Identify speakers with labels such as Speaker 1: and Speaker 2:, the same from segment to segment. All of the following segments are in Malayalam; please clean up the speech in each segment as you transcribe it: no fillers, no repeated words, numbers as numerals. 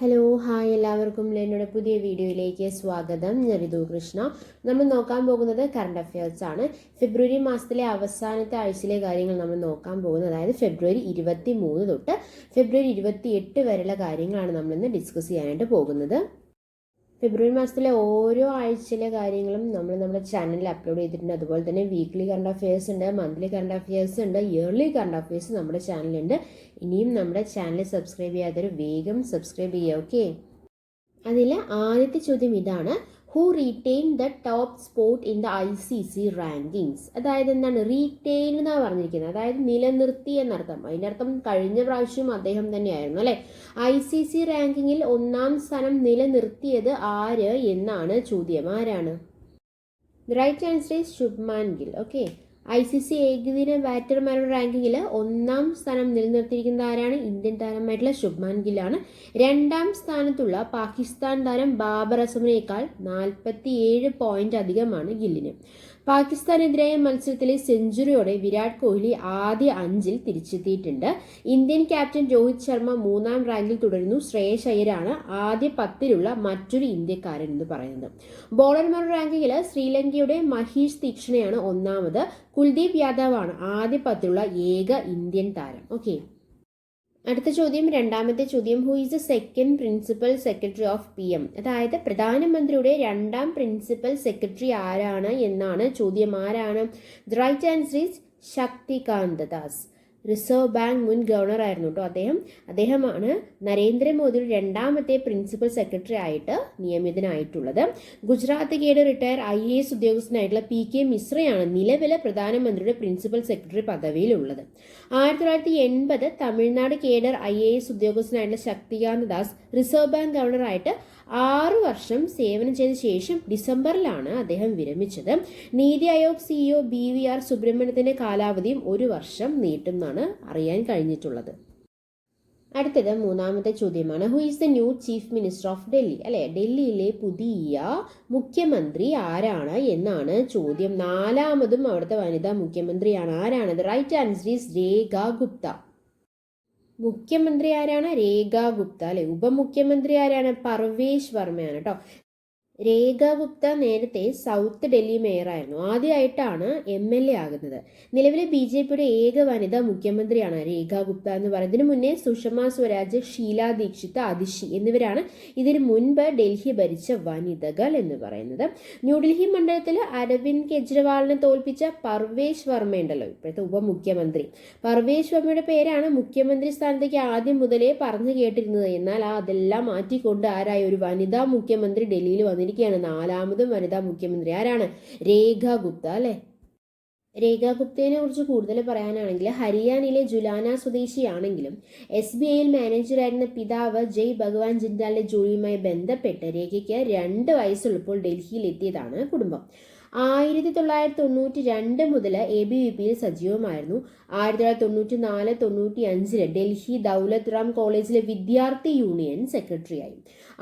Speaker 1: ഹലോ ഹായ് എല്ലാവർക്കും എന്നോട് പുതിയ വീഡിയോയിലേക്ക് സ്വാഗതം. ഞാൻ ഋതു കൃഷ്ണ. നമ്മൾ നോക്കാൻ പോകുന്നത് കറണ്ട് അഫയേഴ്സ് ആണ്. ഫെബ്രുവരി മാസത്തിലെ അവസാനത്തെ ആഴ്ചയിലെ കാര്യങ്ങൾ നമ്മൾ നോക്കാൻ പോകുന്നത്. അതായത് ഫെബ്രുവരി 23 തൊട്ട് ഫെബ്രുവരി 28 വരെയുള്ള കാര്യങ്ങളാണ് നമ്മളിന്ന് ഡിസ്കസ് ചെയ്യാനായിട്ട് പോകുന്നത്. ഫെബ്രുവരി മാസത്തിലെ ഓരോ ആഴ്ചയിലെ കാര്യങ്ങളും നമ്മൾ നമ്മുടെ ചാനലിൽ അപ്ലോഡ് ചെയ്തിട്ടുണ്ട്. അതുപോലെ തന്നെ വീക്ക്ലി കറണ്ട് അഫയേഴ്സ് ഉണ്ട്, മന്ത്ലി കറണ്ട് അഫയേഴ്സ് ഉണ്ട്, ഇയർലി കറണ്ട് അഫയേഴ്സ് നമ്മുടെ ചാനലുണ്ട്. ഇനിയും നമ്മുടെ ചാനൽ സബ്സ്ക്രൈബ് ചെയ്യാത്തവർ വേഗം സബ്സ്ക്രൈബ് ചെയ്യുക. ഓക്കെ, അതിൽ ആദ്യത്തെ ചോദ്യം ഇതാണ്: who retain the top spot in the ICC rankings? അതായത് എന്താണ് റീറ്റെയിൻ എന്നാണ് പറഞ്ഞിരിക്കുന്നത്, അതായത് നിലനിർത്തി എന്നർത്ഥം. അതിൻ്റെ അർത്ഥം കഴിഞ്ഞ പ്രാവശ്യം അദ്ദേഹം തന്നെയായിരുന്നു അല്ലേ. ICC റാങ്കിങ്ങിൽ 1-ാം സ്ഥാനം നിലനിർത്തിയത് ആര് എന്നാണ് ചോദ്യം. ആരാണ്? The right answer is Shubman Gill. Okay, ICC ഏകദിന ബാറ്റർമാരുടെ റാങ്കിങ്ങിൽ 1-ാം സ്ഥാനം നിലനിർത്തിയിരിക്കുന്നത് ആരാണ്? ഇന്ത്യൻ താരമായിട്ടുള്ള ശുഭ്മാൻ ഗില്ലാണ്. 2-ാം സ്ഥാനത്തുള്ള പാകിസ്ഥാൻ താരം ബാബർ അസമിനേക്കാൾ 47 പോയിന്റ് അധികമാണ് ഗില്ലിന്. പാകിസ്ഥാനെതിരായ മത്സരത്തിലെ സെഞ്ചുറിയോടെ വിരാട് കോഹ്ലി ആദ്യ 5-ൽ തിരിച്ചെത്തിയിട്ടുണ്ട്. ഇന്ത്യൻ ക്യാപ്റ്റൻ രോഹിത് ശർമ്മ 3-ാം റാങ്കിൽ തുടരുന്നു. ശ്രേയസ് അയ്യരാണ് ആദ്യ 10-ലുള്ള മറ്റൊരു ഇന്ത്യക്കാരൻ എന്ന് പറയുന്നത്. ബോളർമാരുടെ റാങ്കിങ്ങിൽ ശ്രീലങ്കയുടെ മഹീഷ് തീക്ഷണയാണ് 1-ാമത്. കുൽദീപ് യാദവാണ് ആദ്യ 10-ലുള്ള ഏക ഇന്ത്യൻ താരം. ഓക്കെ, അടുത്ത ചോദ്യം, രണ്ടാമത്തെ ചോദ്യം: who is the second principal secretary of PM? അതായത് പ്രധാനമന്ത്രിയുടെ 2-ാം പ്രിൻസിപ്പൽ സെക്രട്ടറി ആരാണ് എന്നാണ് ചോദ്യം. ആരാണ്? The right answer is Shaktikanta Das. Reserve bank മുൻ ഗവർണർ ആയിരുന്നു കേട്ടോ അദ്ദേഹമാണ് നരേന്ദ്രമോദിയുടെ 2-ാമത്തെ പ്രിൻസിപ്പൽ സെക്രട്ടറി ആയിട്ട് നിയമിതനായിട്ടുള്ളത്. ഗുജറാത്ത് കേഡർ റിട്ടയർ IAS ഉദ്യോഗസ്ഥനായിട്ടുള്ള PK മിശ്രയാണ് നിലവിലെ പ്രധാനമന്ത്രിയുടെ പ്രിൻസിപ്പൽ സെക്രട്ടറി പദവിയിലുള്ളത്. 1980 തമിഴ്നാട് കേഡർ IAS ഉദ്യോഗസ്ഥനായിട്ടുള്ള ശക്തികാന്ത ദാസ് റിസർവ് ബാങ്ക് ഗവർണറായിട്ട് 6 വർഷം സേവനം ചെയ്ത ശേഷം ഡിസംബറിലാണ് അദ്ദേഹം വിരമിച്ചത്. നീതി ആയോഗ് CEO BVR സുബ്രഹ്മണ്യത്തിന്റെ കാലാവധിയും 1 വർഷം നീട്ടുമെന്നാണ് അറിയാൻ കഴിഞ്ഞിട്ടുള്ളത്. അടുത്തത് മൂന്നാമത്തെ ചോദ്യമാണ്: who is the new chief minister of Delhi? അല്ലെ, ഡൽഹിയിലെ പുതിയ മുഖ്യമന്ത്രി ആരാണ് എന്നാണ് ചോദ്യം. 4-മതും അവിടുത്തെ വനിതാ മുഖ്യമന്ത്രിയാണ്. ആരാണ്? ദ റൈറ്റ് ആൻസർ ഈസ് രേഖ ഗുപ്ത. മുഖ്യമന്ത്രി ആരാണ്? രേഖ ഗുപ്ത അല്ലെ. ഉപമുഖ്യമന്ത്രി ആരാണ്? പർവേഷ് വർമ്മയാണ് കേട്ടോ. രേഖ ഗുപ്ത നേരത്തെ സൗത്ത് ഡൽഹി മേയറായിരുന്നു. ആദ്യമായിട്ടാണ് MLA ആകുന്നത്. നിലവിലെ BJPയുടെ ഏക വനിതാ മുഖ്യമന്ത്രിയാണ് രേഖ ഗുപ്ത എന്ന് പറയുന്നത്. ഇതിനു മുന്നേ സുഷമ സ്വരാജ്, ഷീല ദീക്ഷിത്, അതിഷി എന്നിവരാണ് ഇതിനു മുൻപ് ഡൽഹി ഭരിച്ച വനിതകൾ എന്ന് പറയുന്നത്. ന്യൂഡൽഹി മണ്ഡലത്തിൽ അരവിന്ദ് കെജ്രിവാളിനെ തോൽപ്പിച്ച പർവേഷ് വർമ്മയുണ്ടല്ലോ, ഇപ്പോഴത്തെ ഉപമുഖ്യമന്ത്രി. പർവേഷ് വർമ്മയുടെ പേരാണ് മുഖ്യമന്ത്രി സ്ഥാനത്തേക്ക് ആദ്യം മുതലേ പറഞ്ഞു കേട്ടിരുന്നത്. എന്നാൽ അതെല്ലാം മാറ്റിക്കൊണ്ട് ആരായ ഒരു വനിതാ മുഖ്യമന്ത്രി ഡൽഹിയിൽ വന്നിരിക്കുകയാണ്. 4-മതും വനിതാ മുഖ്യമന്ത്രി. ആരാണ്? രേഖ ഗുപ്ത അല്ലെ. രേഖ ഗുപ്തയെ കുറിച്ച് കൂടുതൽ പറയാനാണെങ്കിൽ ഹരിയാനയിലെ ജുലാന സ്വദേശിയാണെങ്കിലും SBIയിൽ മാനേജറായിരുന്ന പിതാവ് ജയ് ഭഗവാൻ ജിൻഡാലിന്റെ ജോലിയുമായി ബന്ധപ്പെട്ട് രേഖയ്ക്ക് 2 വയസ്സുള്ളപ്പോൾ ഡൽഹിയിൽ എത്തിയതാണ് കുടുംബം. 1992 മുതൽ ABVPയിൽ സജീവമായിരുന്നു. 1994-95 ഡൽഹി ദൗലത് റാം കോളേജിലെ വിദ്യാർത്ഥി യൂണിയൻ സെക്രട്ടറിയായി.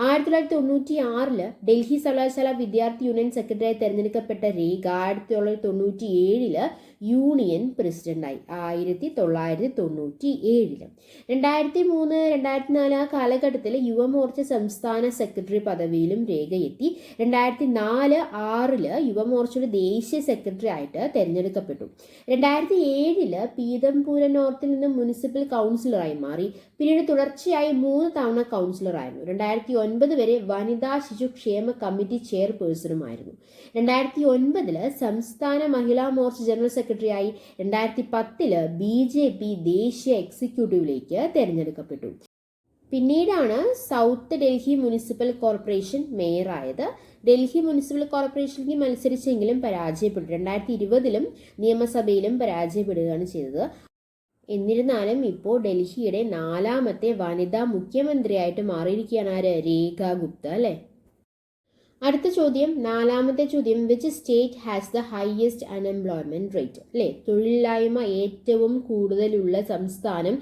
Speaker 1: 1996 ഡൽഹി സർവകലാശാല വിദ്യാർത്ഥി യൂണിയൻ സെക്രട്ടറിയായി തെരഞ്ഞെടുക്കപ്പെട്ട രേഖ 1997 യൂണിയൻ പ്രസിഡന്റായി. 1997 2003-2004 കാലഘട്ടത്തിൽ യുവമോർച്ച സംസ്ഥാന സെക്രട്ടറി പദവിയിലും രേഖ എത്തി. 2004-06 യുവമോർച്ചയുടെ ദേശീയ സെക്രട്ടറി ആയിട്ട് തെരഞ്ഞെടുക്കപ്പെട്ടു. 2007 പീതംപൂര നോർത്തിൽ നിന്ന് മുനിസിപ്പൽ കൗൺസിലറായി മാറി. പിന്നീട് തുടർച്ചയായി 3 തവണ കൗൺസിലറായിരുന്നു. 2009 വരെ വനിതാ ശിശു ക്ഷേമ കമ്മിറ്റി ചെയർപേഴ്സണുമായിരുന്നു. 2009 സംസ്ഥാന മഹിളാ മോർച്ച ജനറൽ സെക്രട്ടറിയായി. 2010 BJP ദേശീയ എക്സിക്യൂട്ടീവിലേക്ക് തെരഞ്ഞെടുക്കപ്പെട്ടു. പിന്നീടാണ് സൗത്ത് ഡൽഹി മുനിസിപ്പൽ കോർപ്പറേഷൻ മേയറായത്. ഡൽഹി മുനിസിപ്പൽ കോർപ്പറേഷനിലേക്ക് മത്സരിച്ചെങ്കിലും പരാജയപ്പെട്ടു. 2020 നിയമസഭയിലും പരാജയപ്പെടുകയാണ് ചെയ്തത്. എന്നിരുന്നാലും ഇപ്പോൾ ഡൽഹിയുടെ 4-മത്തെ വനിതാ മുഖ്യമന്ത്രിയായിട്ട് മാറിയിരിക്കുകയാണ് ആര്? രേഖ ഗുപ്ത അല്ലെ. അടുത്ത ചോദ്യം, നാലാമത്തെ ചോദ്യം, which state has the highest unemployment rate? അല്ലേ, തൊഴിലില്ലായ്മ ഏറ്റവും കൂടുതലുള്ള സംസ്ഥാനം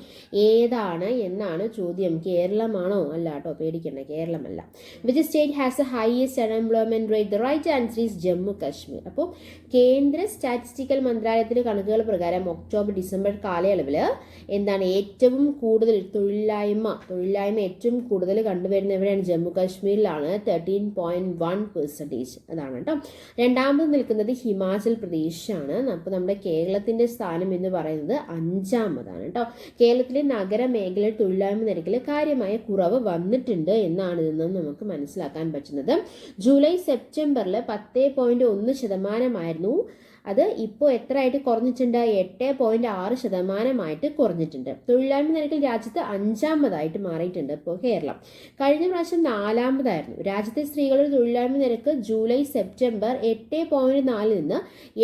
Speaker 1: ഏതാണ് എന്നാണ് ചോദ്യം. കേരളമാണോ? അല്ല കേട്ടോ, പേടിക്കണ്ട, കേരളമല്ല. Which state has the highest unemployment rate? The right answer is Jammu Kashmir. അപ്പോൾ കേന്ദ്ര സ്റ്റാറ്റിസ്റ്റിക്കൽ മന്ത്രാലയത്തിലെ കണക്കുകൾ പ്രകാരം ഒക്ടോബർ ഡിസംബർ കാലയളവിൽ എന്താണ് ഏറ്റവും കൂടുതൽ തൊഴിലില്ലായ്മ ഏറ്റവും കൂടുതൽ കണ്ടുവരുന്ന എവിടെയാണ്? ജമ്മു കാശ്മീരിലാണ്. 13.1%. അതാണ് കേട്ടോ. രണ്ടാമത് നിൽക്കുന്നത് ഹിമാചൽ പ്രദേശാണ്. അപ്പോൾ നമ്മുടെ കേരളത്തിന്റെ സ്ഥാനം എന്ന് പറയുന്നത് 5ാമതാണ് കേട്ടോ. കേരളത്തിലെ നഗരമേഖലയിൽ തൊഴിലില്ലായ്മ നിരക്കിൽ കാര്യമായ കുറവ് വന്നിട്ടുണ്ട് എന്നാണ് ഇതെന്നും നമുക്ക് മനസ്സിലാക്കാൻ പറ്റുന്നത്. ജൂലൈ സെപ്റ്റംബറിൽ 10.1% അത് ഇപ്പോൾ എത്രയായിട്ട് കുറഞ്ഞിട്ടുണ്ട്? 8.6% കുറഞ്ഞിട്ടുണ്ട്. തൊഴിലില്ലായ്മ നിരക്കിൽ രാജ്യത്ത് 5ാമതായിട്ട് മാറിയിട്ടുണ്ട് ഇപ്പോൾ കേരളം. കഴിഞ്ഞ പ്രാവശ്യം 4ാമതായിരുന്നു. രാജ്യത്തെ സ്ത്രീകളുടെ തൊഴിലില്ലായ്മ നിരക്ക് ജൂലൈ സെപ്റ്റംബർ 8.4 നിന്ന്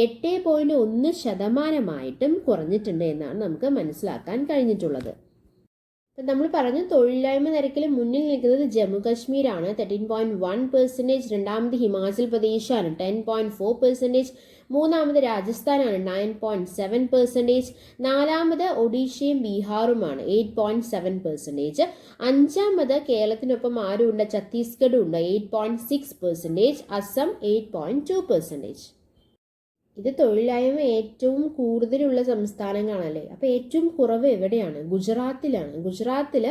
Speaker 1: 8.1% കുറഞ്ഞിട്ടുണ്ട് എന്നാണ് നമുക്ക് മനസ്സിലാക്കാൻ കഴിഞ്ഞിട്ടുള്ളത്. നമ്മൾ പറഞ്ഞു തൊഴിലില്ലായ്മ നിരക്കിൽ മുന്നിൽ നിൽക്കുന്നത് ജമ്മു കാശ്മീരാണ്, 13.1%. രണ്ടാമത് ഹിമാചൽ പ്രദേശാണ്, 10.4%. മൂന്നാമത് രാജസ്ഥാനാണ്, 9.7%. നാലാമത് ഒഡീഷയും ബീഹാറുമാണ്, 8.7%. അഞ്ചാമത് കേരളത്തിനൊപ്പം ആരുണ്ട്? ഛത്തീസ്ഗഡും ഉണ്ട്, 8.6%. അസം 8.2%. ഇത് തൊഴിലില്ലായ്മ ഏറ്റവും കൂടുതലുള്ള സംസ്ഥാനങ്ങളാണല്ലേ. അപ്പോൾ ഏറ്റവും കുറവ് എവിടെയാണ്? ഗുജറാത്തിലാണ്. ഗുജറാത്തിൽ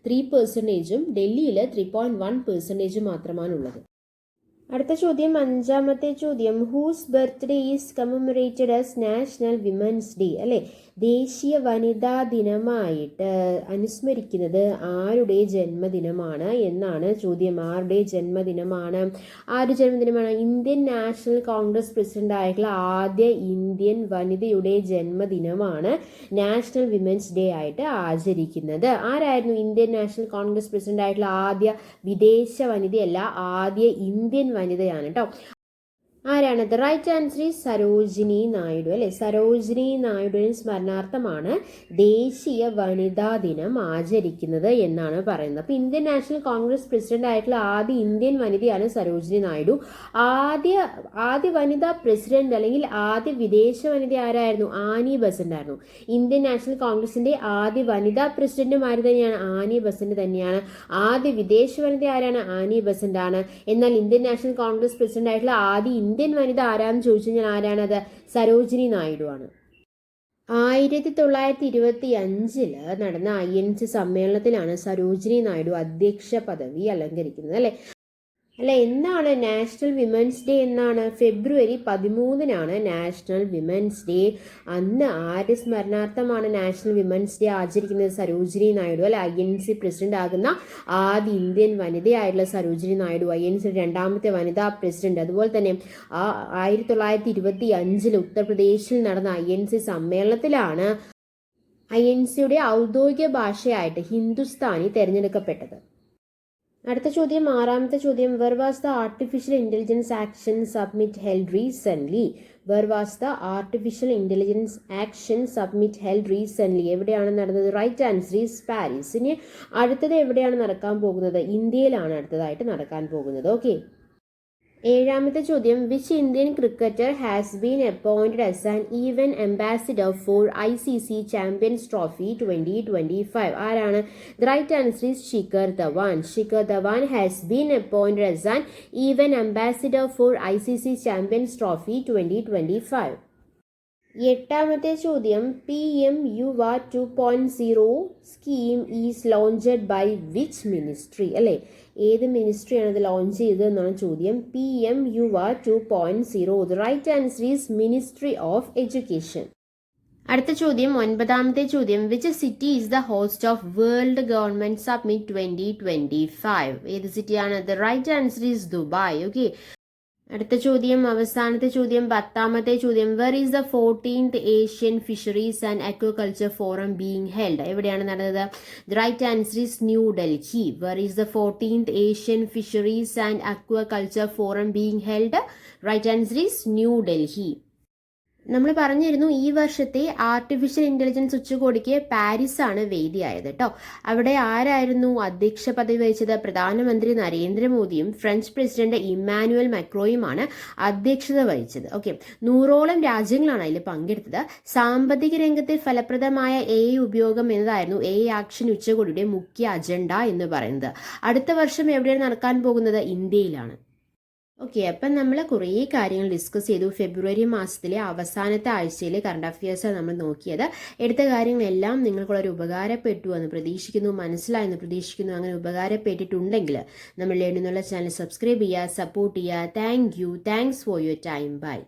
Speaker 1: 3%, ഡൽഹിയിൽ 3.1% മാത്രമാണുള്ളത്. അടുത്ത ചോദ്യം, അഞ്ചാമത്തെ ചോദ്യം, whose birthday is commemorated as national women's day? അല്ലേ, ദേശീയ വനിതാ ദിനമായിട്ട് അനുസ്മരിക്കുന്നത് ആരുടെ ജന്മദിനമാണ് എന്നാണ് ചോദ്യം. ആരുടെ ജന്മദിനമാണ്? ഇന്ത്യൻ നാഷണൽ കോൺഗ്രസ് പ്രസിഡന്റ് ആയിട്ടുള്ള ആദ്യ ഇന്ത്യൻ വനിതയുടെ ജന്മദിനമാണ് നാഷണൽ വിമൻസ് ഡേ ആയിട്ട് ആചരിക്കുന്നത്. ആരായിരുന്നു ഇന്ത്യൻ നാഷണൽ കോൺഗ്രസ് പ്രസിഡന്റ് ആയിട്ടുള്ള ആദ്യ വിദേശ വനിതയല്ല, ആദ്യ ഇന്ത്യൻ വനിതയാണ് കേട്ടോ. ആരാണ്? The right answer is Sarojini Naidu. അല്ലെ, സരോജിനി നായിഡുവിന് സ്മരണാർത്ഥമാണ് ദേശീയ വനിതാ ദിനം ആചരിക്കുന്നത് എന്നാണ് പറയുന്നത്. അപ്പോൾ ഇന്ത്യൻ നാഷണൽ കോൺഗ്രസ് പ്രസിഡന്റ് ആയിട്ടുള്ള ആദ്യ ഇന്ത്യൻ വനിതയാണ് സരോജിനി നായിഡു. ആദ്യ വനിതാ പ്രസിഡന്റ് അല്ലെങ്കിൽ ആദ്യ വിദേശ വനിത ആരായിരുന്നു? ആനി ബസന്റ് ആയിരുന്നു. ഇന്ത്യൻ നാഷണൽ കോൺഗ്രസിന്റെ ആദ്യ വനിതാ പ്രസിഡന്റും ആര് തന്നെയാണ്? ആനി ബസന്റ് തന്നെയാണ്. ആദ്യ വിദേശ വനിത ആരാണ്? ആനി ബസന്റ് ആണ്. എന്നാൽ ഇന്ത്യൻ നാഷണൽ കോൺഗ്രസ് പ്രസിഡന്റ് ആയിട്ടുള്ള ആദ്യ ഇന്ത്യൻ വനിത ആരാന്ന് ചോദിച്ചു കഴിഞ്ഞാൽ ആരാണത്? സരോജിനി നായിഡു ആണ്. 1925 നടന്ന INC സമ്മേളനത്തിലാണ് സരോജിനി നായിഡു അധ്യക്ഷ പദവി അലങ്കരിക്കുന്നത്. അല്ലെ, എന്നാണ് നാഷണൽ വിമൻസ് ഡേ? എന്നാണ്? ഫെബ്രുവരി 13 നാഷണൽ വിമൻസ് ഡേ. അന്ന് ആര് സ്മരണാർത്ഥമാണ് നാഷണൽ വിമൻസ് ഡേ ആചരിക്കുന്നത്? സരോജിനി നായിഡു. അല്ലെ, INC പ്രസിഡന്റ് ആകുന്ന ആദ്യ ഇന്ത്യൻ വനിതയായിട്ടുള്ള സരോജിനി നായിഡു, INC രണ്ടാമത്തെ വനിതാ പ്രസിഡന്റ്. അതുപോലെ തന്നെ 1925 ഉത്തർപ്രദേശിൽ നടന്ന INC സമ്മേളനത്തിലാണ് INCയുടെ ഔദ്യോഗിക ഭാഷയായിട്ട് ഹിന്ദുസ്ഥാനി തിരഞ്ഞെടുക്കപ്പെട്ടത്. അടുത്ത ചോദ്യം, ആറാമത്തെ ചോദ്യം, where was the artificial intelligence action summit held recent? Where was the artificial intelligence action summit held recent? എവിടെയാണ് നടന്നത്? Right answer is Paris. ഇനി അടുത്തത് എവിടെയാണ് നടക്കാൻ പോകുന്നത്? ഇന്ത്യയിലാണ് അടുത്തതായിട്ട് നടക്കാൻ പോകുന്നത്. ഓക്കെ. ഏഴാമത്തെ ചോദ്യം, which Indian cricketer has been appointed as an event ambassador for ICC champions trophy 2025? ആരാണ്? The right answer is Shikhar Dhawan. Shikhar Dhawan has been appointed as an event ambassador for ICC champions trophy 2025. എട്ടാമത്തെ ചോദ്യം, PM Yuva 2.0 scheme is launched by which ministry? അല്ലേ, ഏത് മിനിസ്ട്രിയാണ് ഇത് ലോഞ്ച് ചെയ്തത് എന്നാണ് ചോദ്യം. PM Yuva 2.0. The right answer is ministry of education. അടുത്ത ചോദ്യം, ഒൻപതാമത്തെ ചോദ്യം, which city is the host of world government summit 2025? ഏത് സിറ്റിയാണ്? The right answer is Dubai. Okay. അടുത്ത ചോദ്യം, അവസാനത്തെ ചോദ്യം, പത്താമത്തെ ചോദ്യം, where is the 14th Asian fisheries and aquaculture forum being held? എവിടെയാണ് നടന്നത്? The right answer is New Delhi. Where is the 14th Asian fisheries and aquaculture forum being held? Right answer is New Delhi. നമ്മൾ പറഞ്ഞിരുന്നു ഈ വർഷത്തെ ആർട്ടിഫിഷ്യൽ ഇന്റലിജൻസ് ഉച്ചകോടിക്ക് പാരീസാണ് വേദിയായത് കേട്ടോ. അവിടെ ആരായിരുന്നു അധ്യക്ഷ പദവി വഹിച്ചത്? പ്രധാനമന്ത്രി നരേന്ദ്രമോദിയും ഫ്രഞ്ച് പ്രസിഡന്റ് ഇമ്മാനുവൽ മാക്രോയുമാണ് അധ്യക്ഷത വഹിച്ചത്. ഓക്കെ, 100ഓളം രാജ്യങ്ങളാണ് അതിൽ പങ്കെടുത്തത്. സാമ്പത്തിക രംഗത്തെ ഫലപ്രദമായ AI ഉപയോഗം എന്നതായിരുന്നു AI ആക്ഷൻ ഉച്ചകോടിയുടെ മുഖ്യ അജണ്ട എന്ന് പറയുന്നത്. അടുത്ത വർഷം എവിടെയാണ് നടക്കാൻ പോകുന്നത്? ഇന്ത്യയിലാണ്. ഓക്കെ, അപ്പം നമ്മൾ കുറേ കാര്യങ്ങൾ ഡിസ്കസ് ചെയ്തു. ഫെബ്രുവരി മാസത്തിലെ അവസാനത്തെ ആഴ്ചയിലെ കറണ്ട് അഫയേഴ്സാണ് നമ്മൾ നോക്കിയത്. എടുത്ത കാര്യങ്ങളെല്ലാം നിങ്ങൾക്കുള്ളൊരു ഉപകാരപ്പെട്ടു എന്ന് പ്രതീക്ഷിക്കുന്നു, മനസ്സിലായെന്ന് പ്രതീക്ഷിക്കുന്നു. അങ്ങനെ ഉപകാരപ്പെട്ടിട്ടുണ്ടെങ്കിൽ നമ്മൾ ലേണിനുള്ള ചാനൽ സബ്സ്ക്രൈബ് ചെയ്യുക, സപ്പോർട്ട് ചെയ്യുക. Thanks for your time. By.